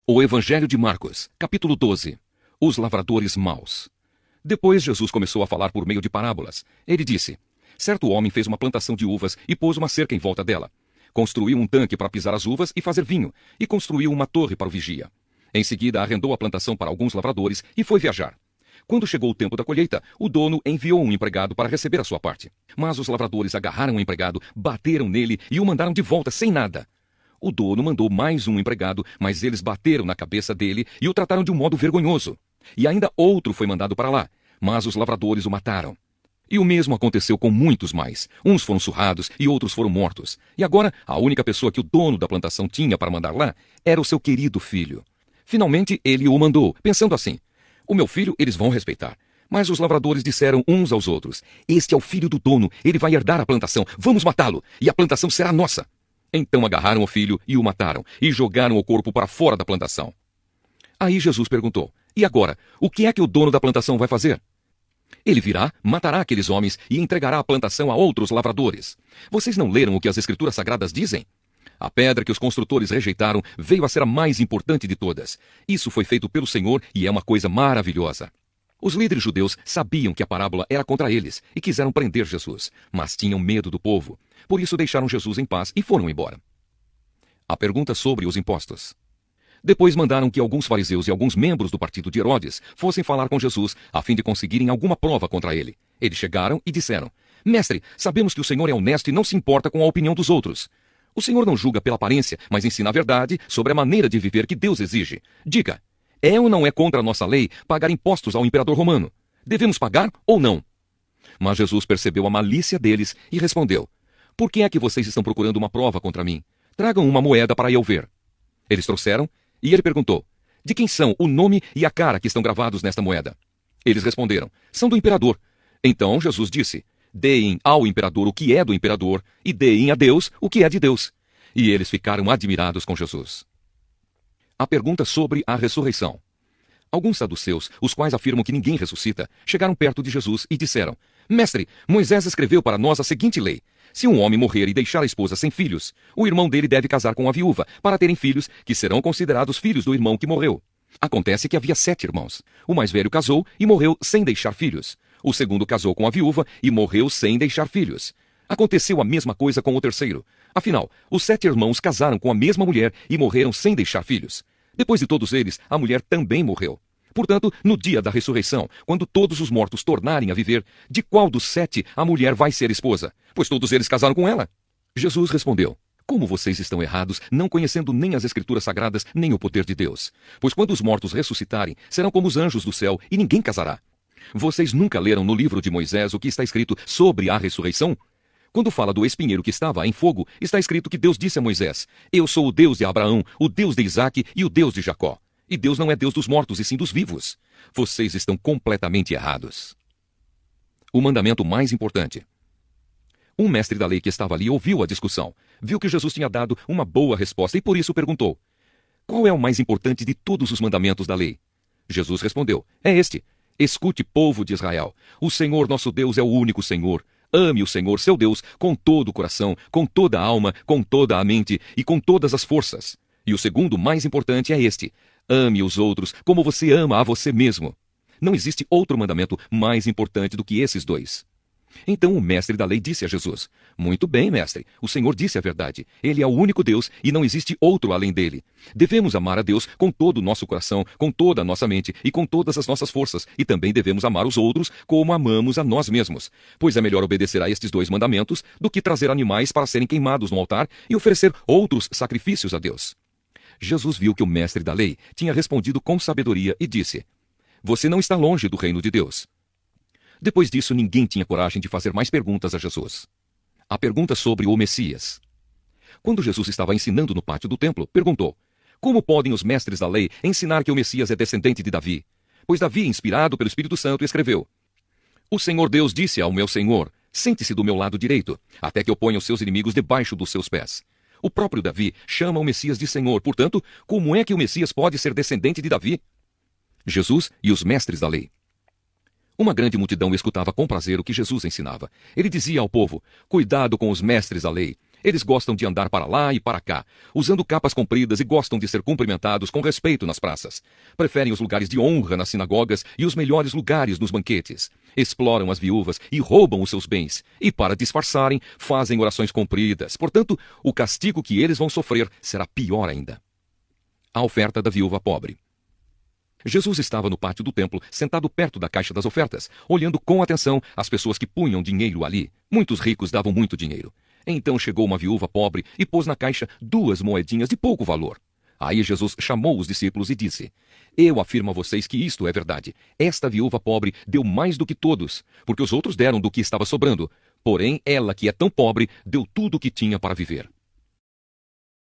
O Evangelho de Marcos, capítulo 12. Os lavradores maus. Depois Jesus começou a falar por meio de parábolas. Ele disse: certo homem fez uma plantação de uvas e pôs uma cerca em volta dela. Construiu um tanque para pisar as uvas e fazer vinho, e construiu uma torre para o vigia. Em seguida arrendou a plantação para alguns lavradores e foi viajar. Quando chegou o tempo da colheita, o dono enviou um empregado para receber a sua parte. Mas os lavradores agarraram o empregado, bateram nele e o mandaram de volta sem nada. O dono mandou mais um empregado, mas eles bateram na cabeça dele e o trataram de um modo vergonhoso. E ainda outro foi mandado para lá, mas os lavradores o mataram. E o mesmo aconteceu com muitos mais. Uns foram surrados e outros foram mortos. E agora, a única pessoa que o dono da plantação tinha para mandar lá era o seu querido filho. Finalmente, ele o mandou, pensando assim: o meu filho eles vão respeitar. Mas os lavradores disseram uns aos outros: este é o filho do dono, ele vai herdar a plantação, vamos matá-lo, e a plantação será nossa. Então agarraram o filho e o mataram, e jogaram o corpo para fora da plantação. Aí Jesus perguntou: e agora, o que é que o dono da plantação vai fazer? Ele virá, matará aqueles homens e entregará a plantação a outros lavradores. Vocês não leram o que as Escrituras Sagradas dizem? A pedra que os construtores rejeitaram veio a ser a mais importante de todas. Isso foi feito pelo Senhor e é uma coisa maravilhosa. Os líderes judeus sabiam que a parábola era contra eles e quiseram prender Jesus, mas tinham medo do povo. Por isso deixaram Jesus em paz e foram embora. A pergunta sobre os impostos. Depois mandaram que alguns fariseus e alguns membros do partido de Herodes fossem falar com Jesus, a fim de conseguirem alguma prova contra ele. Eles chegaram e disseram: mestre, sabemos que o Senhor é honesto e não se importa com a opinião dos outros. O Senhor não julga pela aparência, mas ensina a verdade sobre a maneira de viver que Deus exige. Diga, é ou não é contra a nossa lei pagar impostos ao imperador romano? Devemos pagar ou não? Mas Jesus percebeu a malícia deles e respondeu: por que é que vocês estão procurando uma prova contra mim? Tragam uma moeda para eu ver. Eles trouxeram, e ele perguntou: de quem são o nome e a cara que estão gravados nesta moeda? Eles responderam: são do imperador. Então Jesus disse: deem ao imperador o que é do imperador, e deem a Deus o que é de Deus. E eles ficaram admirados com Jesus. A pergunta sobre a ressurreição. Alguns saduceus, os quais afirmam que ninguém ressuscita, chegaram perto de Jesus e disseram: mestre, Moisés escreveu para nós a seguinte lei: se um homem morrer e deixar a esposa sem filhos, o irmão dele deve casar com a viúva, para terem filhos que serão considerados filhos do irmão que morreu. Acontece que havia 7 irmãos. O mais velho casou e morreu sem deixar filhos. O segundo casou com a viúva e morreu sem deixar filhos. Aconteceu a mesma coisa com o terceiro. Afinal, os 7 irmãos casaram com a mesma mulher e morreram sem deixar filhos. Depois de todos eles, a mulher também morreu. Portanto, no dia da ressurreição, quando todos os mortos tornarem a viver, de qual dos 7 a mulher vai ser esposa? Pois todos eles casaram com ela. Jesus respondeu: como vocês estão errados, não conhecendo nem as Escrituras Sagradas, nem o poder de Deus. Pois quando os mortos ressuscitarem, serão como os anjos do céu, e ninguém casará. Vocês nunca leram no livro de Moisés o que está escrito sobre a ressurreição? Quando fala do espinheiro que estava em fogo, está escrito que Deus disse a Moisés: eu sou o Deus de Abraão, o Deus de Isaque e o Deus de Jacó. E Deus não é Deus dos mortos, e sim dos vivos. Vocês estão completamente errados. O mandamento mais importante. Um mestre da lei que estava ali ouviu a discussão, viu que Jesus tinha dado uma boa resposta e por isso perguntou: qual é o mais importante de todos os mandamentos da lei? Jesus respondeu: é este: escute, povo de Israel, o Senhor nosso Deus é o único Senhor. Ame o Senhor seu Deus com todo o coração, com toda a alma, com toda a mente e com todas as forças. E o segundo mais importante é este: ame os outros como você ama a você mesmo. Não existe outro mandamento mais importante do que esses 2. Então o mestre da lei disse a Jesus: muito bem, mestre, o Senhor disse a verdade. Ele é o único Deus e não existe outro além dele. Devemos amar a Deus com todo o nosso coração, com toda a nossa mente e com todas as nossas forças. E também devemos amar os outros como amamos a nós mesmos. Pois é melhor obedecer a estes 2 mandamentos do que trazer animais para serem queimados no altar e oferecer outros sacrifícios a Deus. Jesus viu que o mestre da lei tinha respondido com sabedoria e disse: você não está longe do reino de Deus. Depois disso, ninguém tinha coragem de fazer mais perguntas a Jesus. A pergunta sobre o Messias. Quando Jesus estava ensinando no pátio do templo, perguntou: como podem os mestres da lei ensinar que o Messias é descendente de Davi? Pois Davi, inspirado pelo Espírito Santo, escreveu: o Senhor Deus disse ao meu Senhor: sente-se do meu lado direito, até que eu ponha os seus inimigos debaixo dos seus pés. O próprio Davi chama o Messias de Senhor. Portanto, como é que o Messias pode ser descendente de Davi? Jesus e os mestres da lei. Uma grande multidão escutava com prazer o que Jesus ensinava. Ele dizia ao povo: cuidado com os mestres da lei. Eles gostam de andar para lá e para cá, usando capas compridas e gostam de ser cumprimentados com respeito nas praças. Preferem os lugares de honra nas sinagogas e os melhores lugares nos banquetes. Exploram as viúvas e roubam os seus bens. E para disfarçarem, fazem orações compridas. Portanto, o castigo que eles vão sofrer será pior ainda. A oferta da viúva pobre. Jesus estava no pátio do templo, sentado perto da caixa das ofertas, olhando com atenção as pessoas que punham dinheiro ali. Muitos ricos davam muito dinheiro. Então chegou uma viúva pobre e pôs na caixa 2 moedinhas de pouco valor. Aí Jesus chamou os discípulos e disse: Eu afirmo a vocês que isto é verdade. Esta viúva pobre deu mais do que todos, porque os outros deram do que estava sobrando. Porém, ela, que é tão pobre, deu tudo o que tinha para viver.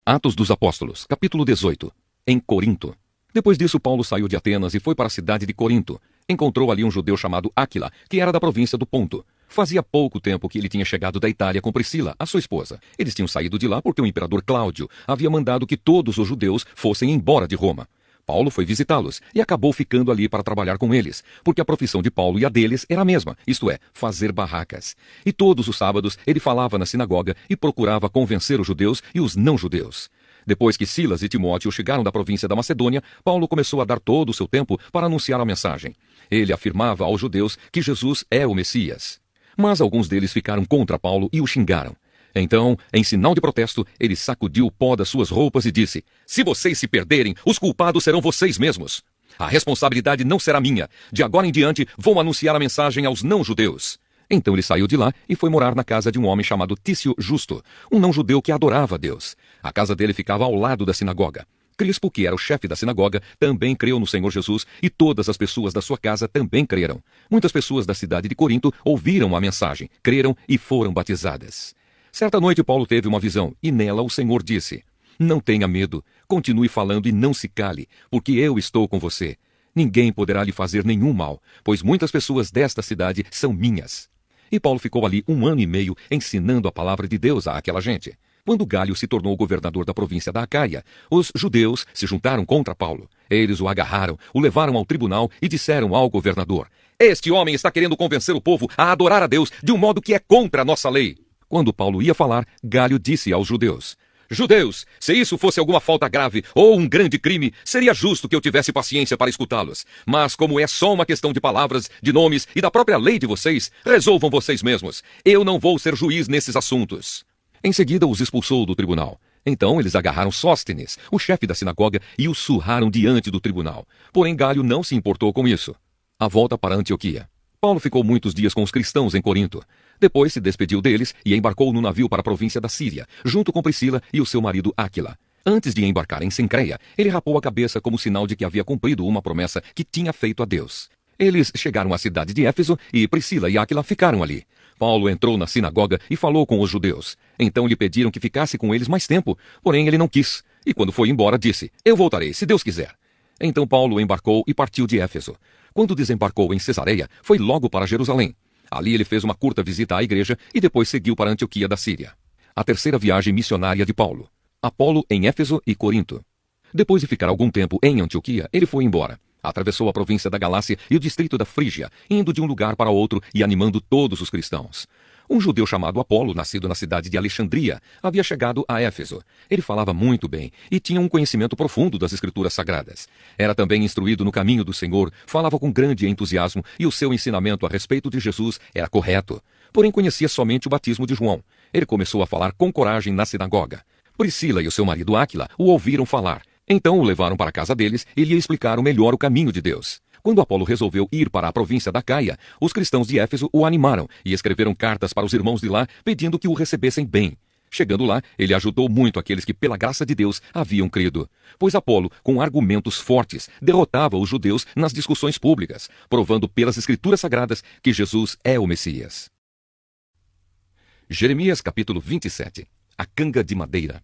Atos dos Apóstolos, capítulo 18. Em Corinto. Depois disso, Paulo saiu de Atenas e foi para a cidade de Corinto. Encontrou ali um judeu chamado Áquila, que era da província do Ponto. Fazia pouco tempo que ele tinha chegado da Itália com Priscila, a sua esposa. Eles tinham saído de lá porque o imperador Cláudio havia mandado que todos os judeus fossem embora de Roma. Paulo foi visitá-los e acabou ficando ali para trabalhar com eles, porque a profissão de Paulo e a deles era a mesma, isto é, fazer barracas. E todos os sábados ele falava na sinagoga e procurava convencer os judeus e os não-judeus. Depois que Silas e Timóteo chegaram da província da Macedônia, Paulo começou a dar todo o seu tempo para anunciar a mensagem. Ele afirmava aos judeus que Jesus é o Messias. Mas alguns deles ficaram contra Paulo e o xingaram. Então, em sinal de protesto, ele sacudiu o pó das suas roupas e disse: Se vocês se perderem, os culpados serão vocês mesmos. A responsabilidade não será minha. De agora em diante, vou anunciar a mensagem aos não-judeus. Então ele saiu de lá e foi morar na casa de um homem chamado Tício Justo, um não-judeu que adorava a Deus. A casa dele ficava ao lado da sinagoga. Crispo, que era o chefe da sinagoga, também creu no Senhor Jesus e todas as pessoas da sua casa também creram. Muitas pessoas da cidade de Corinto ouviram a mensagem, creram e foram batizadas. Certa noite Paulo teve uma visão e nela o Senhor disse: Não tenha medo, continue falando e não se cale, porque eu estou com você. Ninguém poderá lhe fazer nenhum mal, pois muitas pessoas desta cidade são minhas. E Paulo ficou ali 1 ano e meio ensinando a palavra de Deus àquela gente. Quando Galio se tornou governador da província da Acaia, os judeus se juntaram contra Paulo. Eles o agarraram, o levaram ao tribunal e disseram ao governador: Este homem está querendo convencer o povo a adorar a Deus de um modo que é contra a nossa lei. Quando Paulo ia falar, Galio disse aos judeus: Judeus, se isso fosse alguma falta grave ou um grande crime, seria justo que eu tivesse paciência para escutá-los. Mas como é só uma questão de palavras, de nomes e da própria lei de vocês, resolvam vocês mesmos. Eu não vou ser juiz nesses assuntos. Em seguida os expulsou do tribunal. Então eles agarraram Sóstenes, o chefe da sinagoga, e o surraram diante do tribunal. Porém Galio não se importou com isso. A volta para Antioquia. Paulo ficou muitos dias com os cristãos em Corinto. Depois se despediu deles e embarcou no navio para a província da Síria, junto com Priscila e o seu marido Áquila. Antes de embarcar em Cencreia, ele rapou a cabeça como sinal de que havia cumprido uma promessa que tinha feito a Deus. Eles chegaram à cidade de Éfeso e Priscila e Áquila ficaram ali. Paulo entrou na sinagoga e falou com os judeus. Então lhe pediram que ficasse com eles mais tempo, porém ele não quis. E quando foi embora disse: Eu voltarei, se Deus quiser. Então Paulo embarcou e partiu de Éfeso. Quando desembarcou em Cesareia, foi logo para Jerusalém. Ali ele fez uma curta visita à igreja e depois seguiu para Antioquia da Síria. A terceira viagem missionária de Paulo. Apolo em Éfeso e Corinto. Depois de ficar algum tempo em Antioquia, ele foi embora. Atravessou a província da Galácia e o distrito da Frígia, indo de um lugar para outro e animando todos os cristãos. Um judeu chamado Apolo, nascido na cidade de Alexandria, havia chegado a Éfeso. Ele falava muito bem e tinha um conhecimento profundo das Escrituras Sagradas. Era também instruído no caminho do Senhor, falava com grande entusiasmo e o seu ensinamento a respeito de Jesus era correto. Porém conhecia somente o batismo de João. Ele começou a falar com coragem na sinagoga. Priscila e o seu marido Áquila o ouviram falar. Então o levaram para a casa deles e lhe explicaram melhor o caminho de Deus. Quando Apolo resolveu ir para a província da Caia, os cristãos de Éfeso o animaram e escreveram cartas para os irmãos de lá pedindo que o recebessem bem. Chegando lá, ele ajudou muito aqueles que pela graça de Deus haviam crido. Pois Apolo, com argumentos fortes, derrotava os judeus nas discussões públicas, provando pelas Escrituras Sagradas que Jesus é o Messias. Jeremias capítulo 27. A canga de madeira.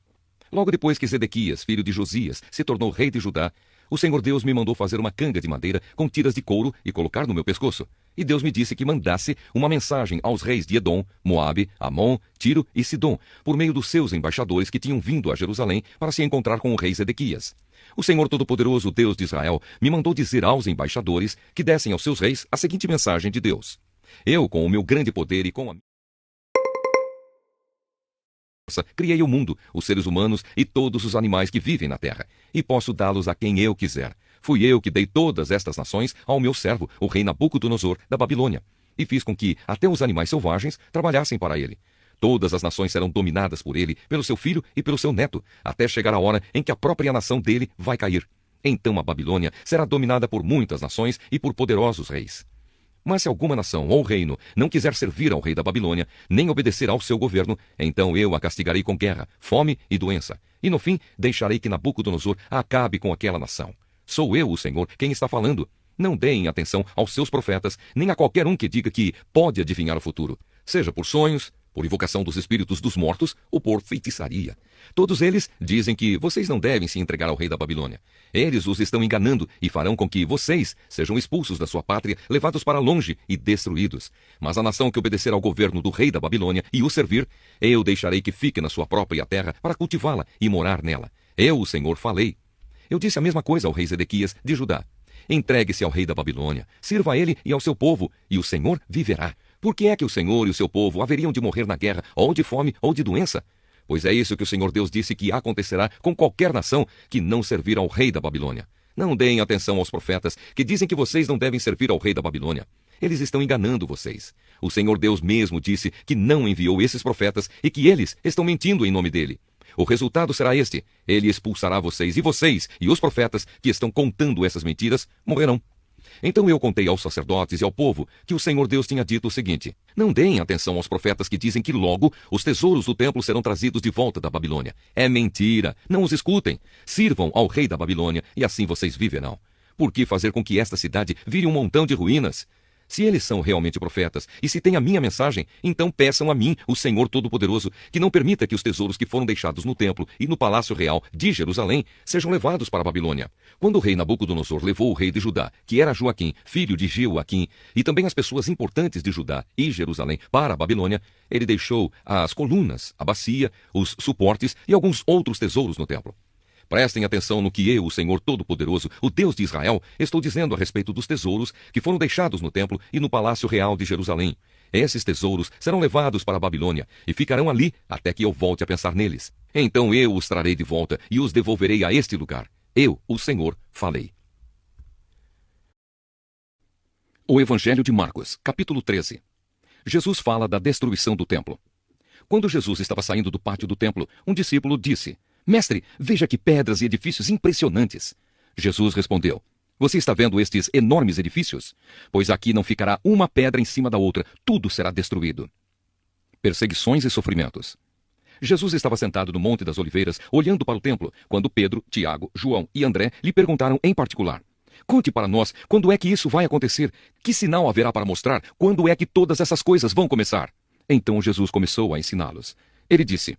Logo depois que Zedequias, filho de Josias, se tornou rei de Judá, o Senhor Deus me mandou fazer uma canga de madeira com tiras de couro e colocar no meu pescoço. E Deus me disse que mandasse uma mensagem aos reis de Edom, Moabe, Amon, Tiro e Sidom, por meio dos seus embaixadores que tinham vindo a Jerusalém para se encontrar com o rei Zedequias. O Senhor Todo-Poderoso, Deus de Israel, me mandou dizer aos embaixadores que dessem aos seus reis a seguinte mensagem de Deus: Eu, com o meu grande poder e com a criei o mundo, os seres humanos e todos os animais que vivem na terra, e posso dá-los a quem eu quiser. Fui eu que dei todas estas nações ao meu servo, o rei Nabucodonosor, da Babilônia, e fiz com que até os animais selvagens trabalhassem para ele. Todas as nações serão dominadas por ele, pelo seu filho e pelo seu neto, até chegar a hora em que a própria nação dele vai cair. Então a Babilônia será dominada por muitas nações e por poderosos reis. Mas se alguma nação ou reino não quiser servir ao rei da Babilônia, nem obedecer ao seu governo, então eu a castigarei com guerra, fome e doença. E no fim deixarei que Nabucodonosor acabe com aquela nação. Sou eu, o Senhor, quem está falando. Não deem atenção aos seus profetas, nem a qualquer um que diga que pode adivinhar o futuro, seja por sonhos, por invocação dos espíritos dos mortos ou por feitiçaria. Todos eles dizem que vocês não devem se entregar ao rei da Babilônia. Eles os estão enganando e farão com que vocês sejam expulsos da sua pátria, levados para longe e destruídos. Mas a nação que obedecer ao governo do rei da Babilônia e o servir, eu deixarei que fique na sua própria terra para cultivá-la e morar nela. Eu, o Senhor, falei. Eu disse a mesma coisa ao rei Zedequias de Judá. Entregue-se ao rei da Babilônia, sirva a ele e ao seu povo, e o Senhor viverá. Por que é que o Senhor e o seu povo haveriam de morrer na guerra, ou de fome, ou de doença? Pois é isso que o Senhor Deus disse que acontecerá com qualquer nação que não servir ao rei da Babilônia. Não deem atenção aos profetas que dizem que vocês não devem servir ao rei da Babilônia. Eles estão enganando vocês. O Senhor Deus mesmo disse que não enviou esses profetas e que eles estão mentindo em nome dele. O resultado será este: ele expulsará vocês e os profetas que estão contando essas mentiras morrerão. Então eu contei aos sacerdotes e ao povo que o Senhor Deus tinha dito o seguinte: não deem atenção aos profetas que dizem que logo os tesouros do templo serão trazidos de volta da Babilônia. É mentira, não os escutem. Sirvam ao rei da Babilônia e assim vocês viverão. Por que fazer com que esta cidade vire um montão de ruínas? Se eles são realmente profetas, e se têm a minha mensagem, então peçam a mim, o Senhor Todo-Poderoso, que não permita que os tesouros que foram deixados no templo e no palácio real de Jerusalém sejam levados para a Babilônia. Quando o rei Nabucodonosor levou o rei de Judá, que era Joaquim, filho de Jeoaquim, e também as pessoas importantes de Judá e Jerusalém para a Babilônia, ele deixou as colunas, a bacia, os suportes e alguns outros tesouros no templo. Prestem atenção no que eu, o Senhor Todo-Poderoso, o Deus de Israel, estou dizendo a respeito dos tesouros que foram deixados no templo e no palácio real de Jerusalém. Esses tesouros serão levados para a Babilônia e ficarão ali até que eu volte a pensar neles. Então eu os trarei de volta e os devolverei a este lugar. Eu, o Senhor, falei. O Evangelho de Marcos, capítulo 13. Jesus fala da destruição do templo. Quando Jesus estava saindo do pátio do templo, um discípulo disse: Mestre, veja que pedras e edifícios impressionantes. Jesus respondeu: Você está vendo estes enormes edifícios? Pois aqui não ficará uma pedra em cima da outra, tudo será destruído. Perseguições e sofrimentos. Jesus estava sentado no Monte das Oliveiras, olhando para o templo, quando Pedro, Tiago, João e André lhe perguntaram em particular: Conte para nós, quando é que isso vai acontecer? Que sinal haverá para mostrar? Quando é que todas essas coisas vão começar? Então Jesus começou a ensiná-los. Ele disse: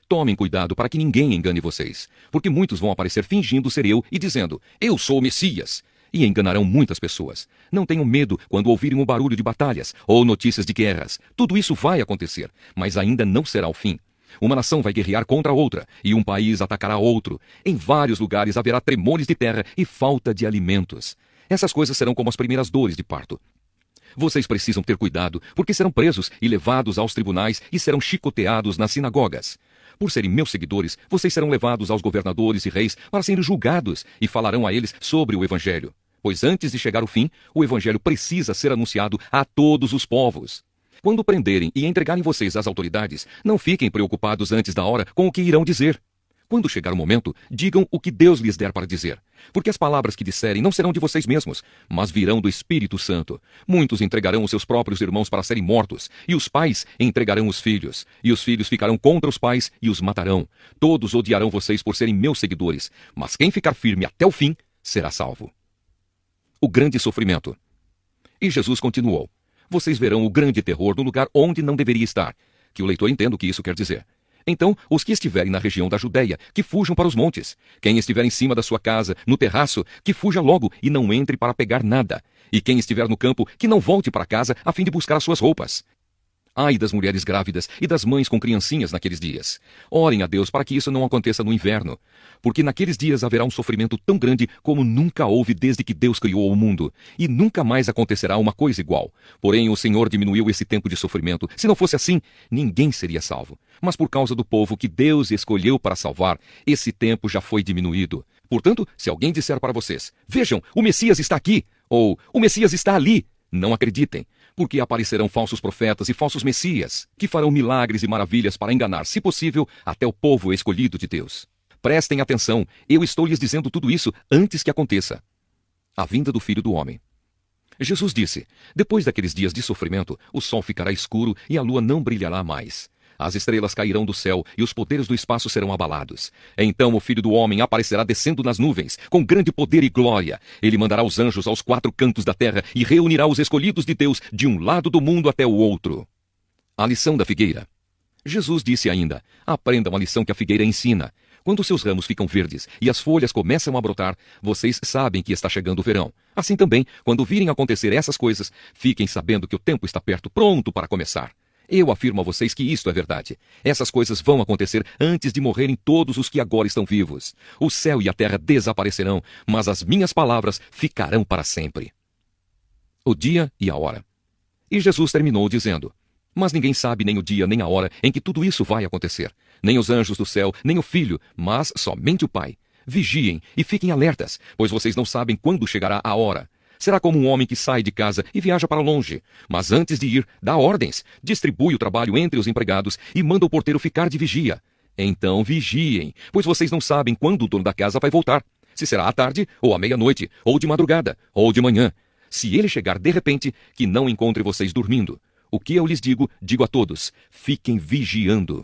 Tomem cuidado para que ninguém engane vocês, porque muitos vão aparecer fingindo ser eu e dizendo: Eu sou o Messias, e enganarão muitas pessoas. Não tenham medo quando ouvirem o barulho de batalhas ou notícias de guerras. Tudo isso vai acontecer, mas ainda não será o fim. Uma nação vai guerrear contra outra, e um país atacará outro. Em vários lugares haverá tremores de terra e falta de alimentos. Essas coisas serão como as primeiras dores de parto. Vocês precisam ter cuidado, porque serão presos e levados aos tribunais e serão chicoteados nas sinagogas. Por serem meus seguidores, vocês serão levados aos governadores e reis para serem julgados e falarão a eles sobre o Evangelho. Pois antes de chegar o fim, o Evangelho precisa ser anunciado a todos os povos. Quando prenderem e entregarem vocês às autoridades, não fiquem preocupados antes da hora com o que irão dizer. Quando chegar o momento, digam o que Deus lhes der para dizer. Porque as palavras que disserem não serão de vocês mesmos, mas virão do Espírito Santo. Muitos entregarão os seus próprios irmãos para serem mortos, e os pais entregarão os filhos, e os filhos ficarão contra os pais e os matarão. Todos odiarão vocês por serem meus seguidores, mas quem ficar firme até o fim será salvo. O grande sofrimento. E Jesus continuou: Vocês verão o grande terror no lugar onde não deveria estar. Que o leitor entenda o que isso quer dizer. Então, os que estiverem na região da Judeia, que fujam para os montes. Quem estiver em cima da sua casa, no terraço, que fuja logo e não entre para pegar nada. E quem estiver no campo, que não volte para casa a fim de buscar as suas roupas. Ai das mulheres grávidas e das mães com criancinhas naqueles dias. Orem a Deus para que isso não aconteça no inverno, porque naqueles dias haverá um sofrimento tão grande como nunca houve desde que Deus criou o mundo, e nunca mais acontecerá uma coisa igual. Porém, o Senhor diminuiu esse tempo de sofrimento. Se não fosse assim, ninguém seria salvo. Mas por causa do povo que Deus escolheu para salvar, esse tempo já foi diminuído. Portanto, se alguém disser para vocês, vejam, o Messias está aqui, ou o Messias está ali, não acreditem, porque aparecerão falsos profetas e falsos messias, que farão milagres e maravilhas para enganar, se possível, até o povo escolhido de Deus. Prestem atenção, eu estou lhes dizendo tudo isso antes que aconteça. A vinda do Filho do Homem. Jesus disse, depois daqueles dias de sofrimento, o sol ficará escuro e a lua não brilhará mais. As estrelas cairão do céu e os poderes do espaço serão abalados. Então o Filho do Homem aparecerá descendo nas nuvens, com grande poder e glória. Ele mandará os anjos aos 4 cantos da terra e reunirá os escolhidos de Deus de um lado do mundo até o outro. A lição da figueira. Jesus disse ainda, aprendam a lição que a figueira ensina. Quando seus ramos ficam verdes e as folhas começam a brotar, vocês sabem que está chegando o verão. Assim também, quando virem acontecer essas coisas, fiquem sabendo que o tempo está perto, pronto para começar. Eu afirmo a vocês que isto é verdade. Essas coisas vão acontecer antes de morrerem todos os que agora estão vivos. O céu e a terra desaparecerão, mas as minhas palavras ficarão para sempre. O dia e a hora. E Jesus terminou dizendo, mas ninguém sabe nem o dia nem a hora em que tudo isso vai acontecer. Nem os anjos do céu, nem o Filho, mas somente o Pai. Vigiem e fiquem alertas, pois vocês não sabem quando chegará a hora. Será como um homem que sai de casa e viaja para longe. Mas antes de ir, dá ordens, distribui o trabalho entre os empregados e manda o porteiro ficar de vigia. Então vigiem, pois vocês não sabem quando o dono da casa vai voltar. Se será à tarde, ou à meia-noite, ou de madrugada, ou de manhã. Se ele chegar de repente, que não encontre vocês dormindo. O que eu lhes digo, digo a todos, fiquem vigiando.